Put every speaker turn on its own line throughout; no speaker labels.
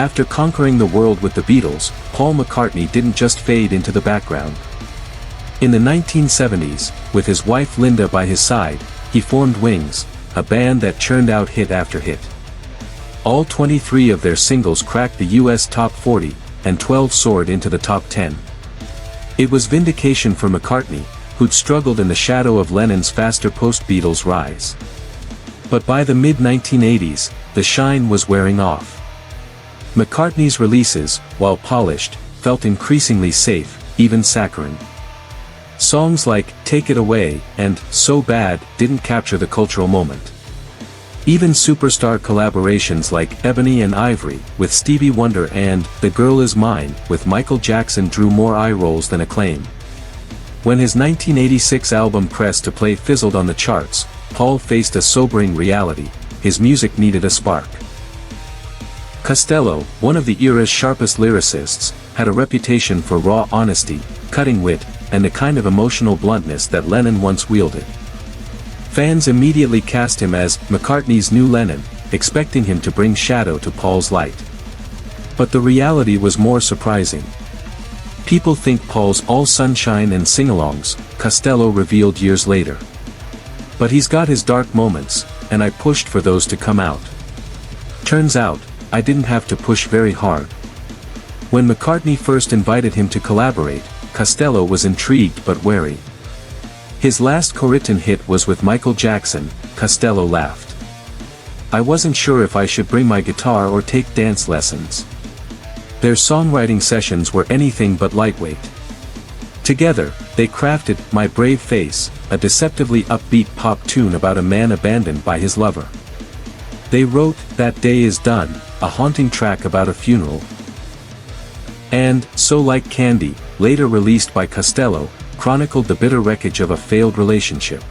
After conquering the world with the Beatles, Paul McCartney didn't just fade into the background. In the 1970s, with his wife Linda by his side, he formed Wings, a band that churned out hit after hit. All 23 of their singles cracked the US Top 40, and 12 soared into the Top 10. It was vindication for McCartney, who'd struggled in the shadow of Lennon's faster post-Beatles rise. But by the mid-1980s, the shine was wearing off. McCartney's releases, while polished, felt increasingly safe, even saccharine. Songs like Take It Away and So Bad didn't capture the cultural moment. Even superstar collaborations like Ebony and Ivory with Stevie Wonder and The Girl Is Mine with Michael Jackson drew more eye rolls than acclaim. When his 1986 album Press to Play fizzled on the charts, Paul faced a sobering reality: his music needed a spark. Costello, one of the era's sharpest lyricists, had a reputation for raw honesty, cutting wit, and the kind of emotional bluntness that Lennon once wielded. Fans immediately cast him as McCartney's new Lennon, expecting him to bring shadow to Paul's light. But the reality was more surprising. People think Paul's all sunshine and sing-alongs, Costello revealed years later. But he's got his dark moments, and I pushed for those to come out. Turns out, I didn't have to push very hard. When McCartney first invited him to collaborate, Costello was intrigued but wary. His last co-written hit was with Michael Jackson, Costello laughed. I wasn't sure if I should bring my guitar or take dance lessons. Their songwriting sessions were anything but lightweight. Together, they crafted My Brave Face, a deceptively upbeat pop tune about a man abandoned by his lover. They wrote That Day Is Done, a haunting track about a funeral. And So Like Candy, later released by Costello, chronicled the bitter wreckage of a failed relationship.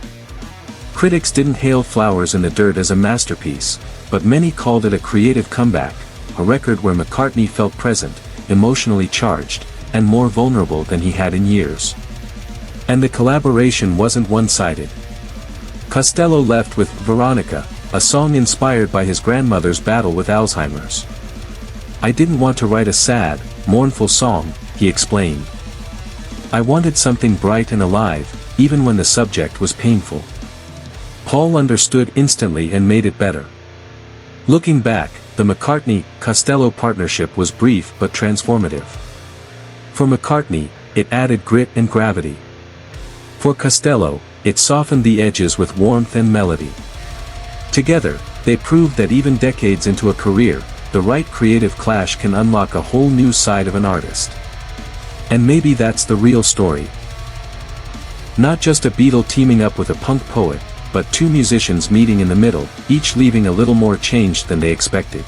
Critics didn't hail Flowers in the Dirt as a masterpiece, but many called it a creative comeback, a record where McCartney felt present, emotionally charged, and more vulnerable than he had in years. And the collaboration wasn't one-sided. Costello left with Veronica, a song inspired by his grandmother's battle with Alzheimer's. I didn't want to write a sad, mournful song, he explained. I wanted something bright and alive, even when the subject was painful. Paul understood instantly and made it better. Looking back, the McCartney-Costello partnership was brief but transformative. For McCartney, it added grit and gravity. For Costello, it softened the edges with warmth and melody. Together, they proved that even decades into a career, the right creative clash can unlock a whole new side of an artist. And maybe that's the real story. Not just a Beatle teaming up with a punk poet, but two musicians meeting in the middle, each leaving a little more changed than they expected.